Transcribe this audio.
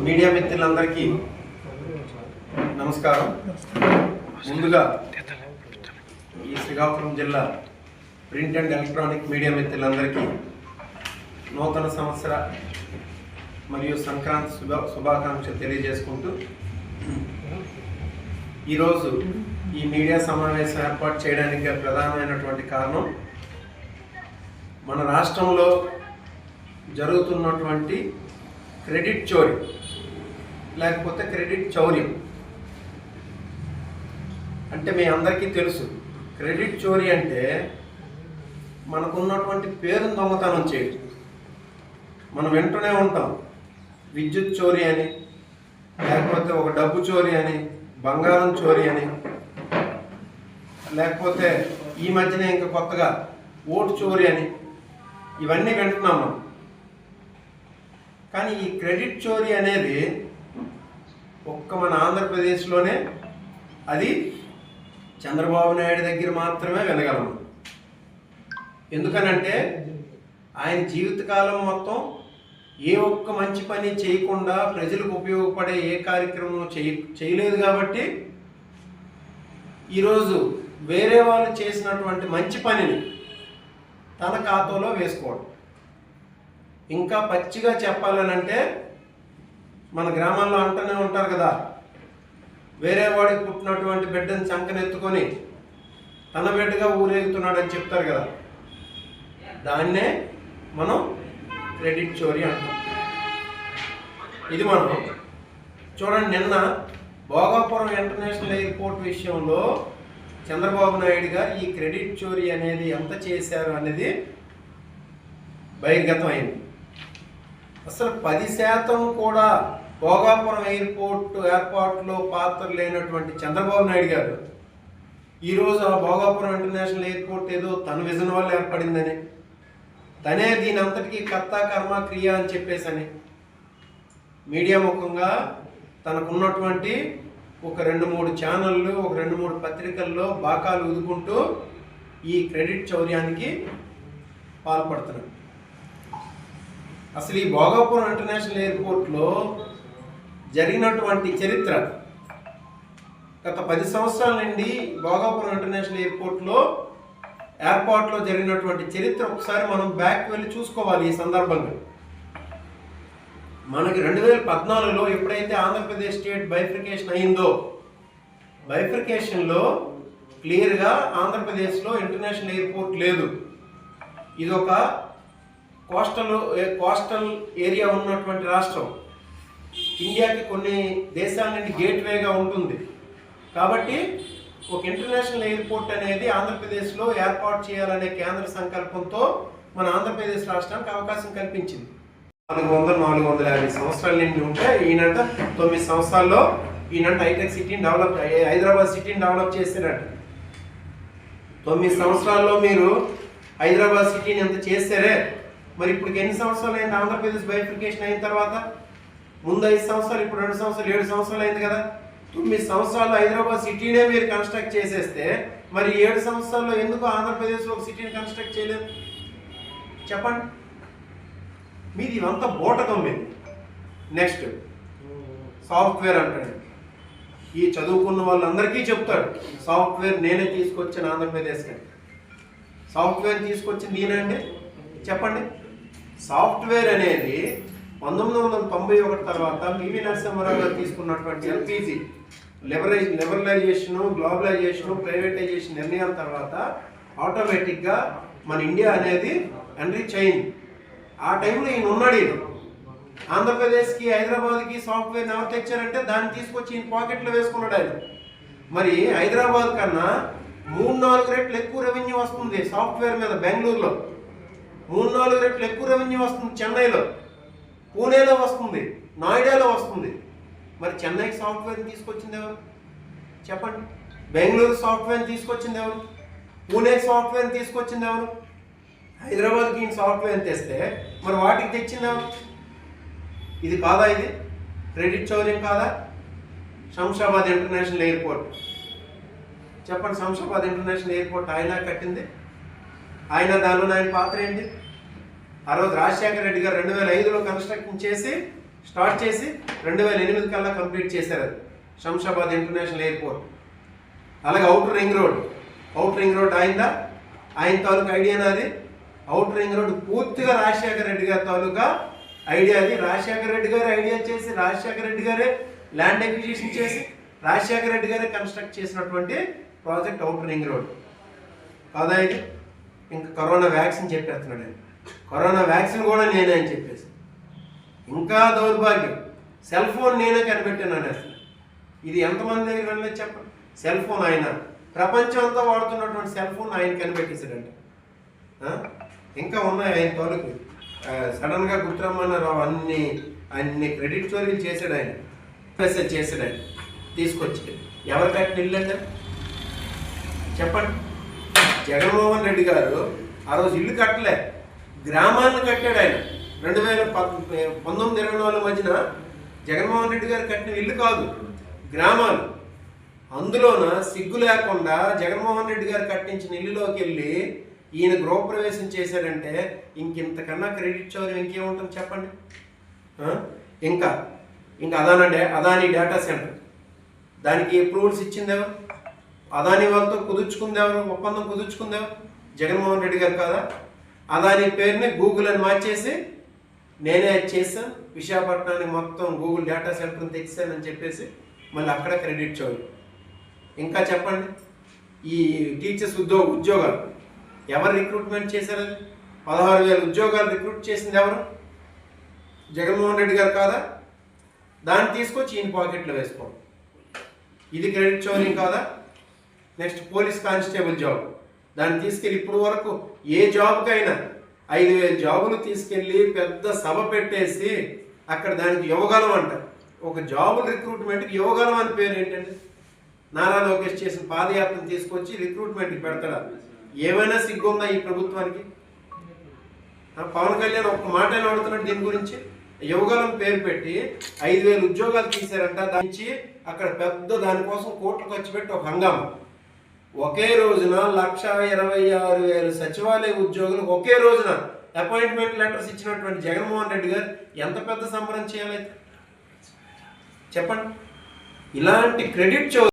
Media మిత్రులందరికీ నమస్కారం. ముందుగా ఈ శ్రీకాకుళం జిల్లా ప్రింట్ అండ్ ఎలక్ట్రానిక్ మీడియా మిత్రులందరికీ నూతన సంవత్సర మరియు సంక్రాంతి శుభాకాంక్షలు తెలియజేసుకుంటూ ఈరోజు ఈ మీడియా సమావేశం ఏర్పాటు చేయడానికి ప్రధానమైనటువంటి కారణం మన రాష్ట్రంలో జరుగుతున్నటువంటి క్రెడిట్ చోరీ లేకపోతే క్రెడిట్ చౌర్యం. అంటే మీ అందరికీ తెలుసు, క్రెడిట్ చోరీ అంటే మనకున్నటువంటి పేరును దొంగతనం చేయడం. మనం వింటూనే ఉంటాం, విద్యుత్ చోరీ అని, లేకపోతే ఒక డబ్బు చోరీ అని, బంగారం చోరీ అని, లేకపోతే ఈ మధ్యనే ఇంకా కొత్తగా ఓటు చోరీ అని, ఇవన్నీ వింటున్నాం మనం. కానీ ఈ క్రెడిట్ చోరీ అనేది ఒక్క మన ఆంధ్రప్రదేశ్లోనే, అది చంద్రబాబు నాయుడు దగ్గర మాత్రమే వినగలము. ఎందుకనంటే ఆయన జీవితకాలం మొత్తం ఏ ఒక్క మంచి పని చేయకుండా ప్రజలకు ఉపయోగపడే ఏ కార్యక్రమం చేయలేదు. కాబట్టి ఈరోజు వేరే వాళ్ళు చేసినటువంటి మంచి పనిని తన ఖాతాలో వేసుకోవడం. ఇంకా పచ్చిగా చెప్పాలనంటే మన గ్రామాల్లో అంటూనే ఉంటారు కదా, వేరే వాడికి పుట్టినటువంటి బిడ్డను చంకనెత్తుకొని తన బిడ్డగా ఊరేగుతున్నాడని చెప్తారు కదా, దాన్నే మనం క్రెడిట్ చోరీ అంటాం. ఇది మనం చూడండి, నిన్న భోగాపురం ఇంటర్నేషనల్ ఎయిర్పోర్ట్ విషయంలో చంద్రబాబు నాయుడు గారు ఈ క్రెడిట్ చోరీ అనేది ఎంత చేశారు అనేది బహిర్గతం అయింది. అసలు 10% కూడా భోగాపురం ఏర్పాటులో పాత్ర లేనటువంటి చంద్రబాబు నాయుడు గారు ఈరోజు ఆ భోగాపురం ఇంటర్నేషనల్ ఎయిర్పోర్ట్ ఏదో తన విజన్ వల్ల ఏర్పడిందని, తనే దీని అంతటికీ కర్త కర్మ క్రియ అని చెప్పేసని మీడియా ముఖంగా తనకున్నటువంటి ఒక 2-3 ఛానళ్ళు, ఒక 2-3 పత్రికల్లో బాకాలు ఊదుకుంటూ ఈ క్రెడిట్ చౌర్యానికి పాల్పడుతున్నారు. అసలు ఈ భోగాపురం ఇంటర్నేషనల్ ఎయిర్పోర్ట్లో జరిగినటువంటి చరిత్ర, గత 10 సంవత్సరాల నుండి భోగాపురం ఇంటర్నేషనల్ ఏర్పాట్లో జరిగినటువంటి చరిత్ర ఒకసారి మనం బ్యాక్ వెళ్ళి చూసుకోవాలి. ఈ సందర్భంగా మనకి 2014లో ఎప్పుడైతే ఆంధ్రప్రదేశ్ స్టేట్ బైఫర్కేషన్ అయిందో, బైఫర్కేషన్లో క్లియర్గా ఆంధ్రప్రదేశ్లో ఇంటర్నేషనల్ ఎయిర్పోర్ట్ లేదు. ఇది ఒక కోస్టల్ ఏరియా ఉన్నటువంటి రాష్ట్రం. ఇండియాకి కొన్ని దేశాల నుండి గేట్వేగా ఉంటుంది. కాబట్టి ఒక ఇంటర్నేషనల్ ఎయిర్పోర్ట్ అనేది ఆంధ్రప్రదేశ్లో ఏర్పాటు చేయాలనే కేంద్ర సంకల్పంతో మన ఆంధ్రప్రదేశ్ రాష్ట్రానికి అవకాశం కల్పించింది. 450 సంవత్సరాల నుండి ఉంటే ఈయనంట 9 సంవత్సరాల్లో ఈయనంట హైటెక్ సిటీని హైదరాబాద్ సిటీని డెవలప్ చేశారట. 9 సంవత్సరాల్లో మీరు హైదరాబాద్ సిటీని ఎంత చేశారే, మరి ఇప్పుడు ఎన్ని సంవత్సరాలు అయింది ఆంధ్రప్రదేశ్ బైఫర్కేషన్ అయిన తర్వాత? ముందు 5 సంవత్సరాలు, ఇప్పుడు 2 సంవత్సరాలు, 7 సంవత్సరాలు అయింది కదా. 9 సంవత్సరాల్లో హైదరాబాద్ సిటీనే మీరు కన్స్ట్రక్ట్ చేసేస్తే మరి 7 సంవత్సరాల్లో ఎందుకు ఆంధ్రప్రదేశ్లో ఒక సిటీని కన్స్ట్రక్ట్ చేయలేదు చెప్పండి? మీది ఇవంతా బోటకం మీద. నెక్స్ట్ సాఫ్ట్వేర్ అంటాడు. ఈ చదువుకున్న వాళ్ళందరికీ చెప్తాడు, సాఫ్ట్వేర్ నేనే తీసుకొచ్చాను ఆంధ్రప్రదేశ్కి. సాఫ్ట్వేర్ తీసుకొచ్చింది ఈయనండి, చెప్పండి. సాఫ్ట్వేర్ అనేది 1991 తర్వాత పివి నరసింహారావు గారు తీసుకున్నటువంటి ఎల్పిజి లిబరలైజేషను, గ్లోబలైజేషను, ప్రైవేటైజేషన్ నిర్ణయాల తర్వాత ఆటోమేటిక్గా మన ఇండియా అనేది ఎన్రిచ్ అయింది. ఆ టైంలో ఈయన ఉన్నాడు. ఈయన ఆంధ్రప్రదేశ్కి, హైదరాబాద్కి సాఫ్ట్వేర్ ఎవరు తెచ్చారంటే దాన్ని తీసుకొచ్చి ఈయన పాకెట్లో వేసుకున్నాడు ఆయన. మరి హైదరాబాద్ కన్నా 3-4 రెట్లు ఎక్కువ రెవెన్యూ వస్తుంది సాఫ్ట్వేర్ మీద. బెంగళూరులో 3-4 రెట్లు ఎక్కువ రెవెన్యూ వస్తుంది, చెన్నైలో, పూణేలో వస్తుంది, నోయిడాలో వస్తుంది. మరి చెన్నైకి సాఫ్ట్వేర్ తీసుకొచ్చింది ఎవరు చెప్పండి? బెంగళూరు సాఫ్ట్వేర్ తీసుకొచ్చింది ఎవరు? పూణేకి సాఫ్ట్వేర్ తీసుకొచ్చింది ఎవరు? హైదరాబాద్కి ఈయన సాఫ్ట్వేర్ తెస్తే మరి వాటికి తెచ్చింది ఎవరు? ఇది కాదా? ఇది క్రెడిట్ చౌర్యం కాదా? శంషాబాద్ ఇంటర్నేషనల్ ఎయిర్పోర్ట్ చెప్పండి. శంషాబాద్ ఇంటర్నేషనల్ ఎయిర్పోర్ట్ ఆయన కట్టింది. ఆయన దానిలో ఆయన పాత్ర ఏంటి? ఆ రోజు రాజశేఖర రెడ్డి గారు 2005లో కన్స్ట్రక్షన్ చేసి స్టార్ట్ చేసి 2008 కల్లా కంప్లీట్ చేశారు అది శంషాబాద్ ఇంటర్నేషనల్ ఎయిర్పోర్ట్. అలాగే అవుటర్ రింగ్ రోడ్ ఆయన తాలూకా ఐడియానా అది. అవుటర్ రింగ్ రోడ్ పూర్తిగా రాజశేఖర రెడ్డి గారి తాలూకా ఐడియా అది. రాజశేఖర రెడ్డి గారు ఐడియా చేసి రాజశేఖర రెడ్డి గారే ల్యాండ్ ఎక్విజిషన్ చేసి రాజశేఖర రెడ్డి గారే కన్స్ట్రక్ట్ చేసినటువంటి ప్రాజెక్ట్ అవుటర్ రింగ్ రోడ్ కాదా ఇది. ఇంకా కరోనా వ్యాక్సిన్ చెప్పేస్తున్నాడు ఆయన. కరోనా వ్యాక్సిన్ కూడా నేనే అని చెప్పేసి. ఇంకా దౌర్భాగ్యం, సెల్ ఫోన్ నేనే కనిపెట్టాను అసలు. ఇది ఎంతమంది దగ్గర వెళ్ళలేదు చెప్పండి. సెల్ ఫోన్ ఆయన ప్రపంచం అంతా వాడుతున్నటువంటి సెల్ ఫోన్ ఆయన కనిపెట్టేశాడంట. ఇంకా ఉన్నాయి ఆయన తోలుకు సడన్గా గుర్తురమ్మన్నారు. అన్ని క్రెడిట్ స్టోరీలు చేశాడు ఆయన, మెసేజ్ చేశాడు ఆయన తీసుకొచ్చి. ఎవరు కట్టిన ఇల్లు అంటే చెప్పండి. జగన్మోహన్ రెడ్డి గారు ఆ రోజు ఇల్లు కట్టలే, గ్రామాలను కట్టాడు ఆయన. 2019-24 మధ్యన జగన్మోహన్ రెడ్డి గారు కట్టిన ఇల్లు కాదు, గ్రామాలు. అందులోన సిగ్గు లేకుండా జగన్మోహన్ రెడ్డి గారు కట్టించిన ఇల్లులోకి వెళ్ళి ఈయన గృహప్రవేశం చేశాడంటే ఇంతకన్నా క్రెడిట్ చౌర్యం ఇంకేముంటుంది చెప్పండి. ఇంకా అదానీ డేటా సెంటర్, దానికి అప్రూవల్స్ ఇచ్చింది ఎవరు? అదానీ వాళ్ళతో కుదుర్చుకుంది ఎవరు? ఒప్పందం కుదుర్చుకుంది ఎవరు? జగన్మోహన్ రెడ్డి గారు కాదా? అదానీ పేరుని గూగుల్ అని మార్చేసి నేనే చేశాను, విశాఖపట్నానికి మొత్తం గూగుల్ డేటా సెంటర్ని తెచ్చానని చెప్పేసి మళ్ళీ అక్కడ క్రెడిట్ చౌర్యం. ఇంకా చెప్పండి. ఈ టీచర్స్ ఉద్యోగాలు ఎవరు రిక్రూట్మెంట్ చేశారు? 16,000 ఉద్యోగాలు రిక్రూట్ చేసింది ఎవరు? జగన్మోహన్ రెడ్డి గారు కాదా? దాన్ని తీసుకొచ్చి ఈయన పాకెట్లో వేసుకోవడం, ఇది క్రెడిట్ చౌర్యం కాదా? నెక్స్ట్ పోలీస్ కానిస్టేబుల్ జాబ్, దాన్ని తీసుకెళ్ళి ఇప్పుడు వరకు ఏ జాబ్కైనా 5,000 జాబులు తీసుకెళ్ళి పెద్ద సభ పెట్టేసి అక్కడ దానికి యువగలం అంట. ఒక జాబు రిక్రూట్మెంట్కి యువగలం అని పేరు ఏంటండి? నారా లోకేష్ చేసిన పాదయాత్రను తీసుకొచ్చి రిక్రూట్మెంట్కి పెడతాడా? ఏమైనా సిగ్గుందా ఈ ప్రభుత్వానికి? పవన్ కళ్యాణ్ ఒక్క మాట అడుగుతున్నాడు దీని గురించి. యువగలం పేరు పెట్టి 5,000 ఉద్యోగాలు తీశారంట. దానికి అక్కడ పెద్ద దానికోసం కోట్లు ఖర్చు పెట్టి ఒక హంగామా. ఒకే రోజున 1,26,000 సచివాలయ ఉద్యోగులు ఒకే రోజున అపాయింట్మెంట్ లెటర్స్ ఇచ్చినటువంటి జగన్మోహన్ రెడ్డి గారు ఎంత పెద్ద సంబరం చేయాలి చెప్పండి. ఇలాంటి క్రెడిట్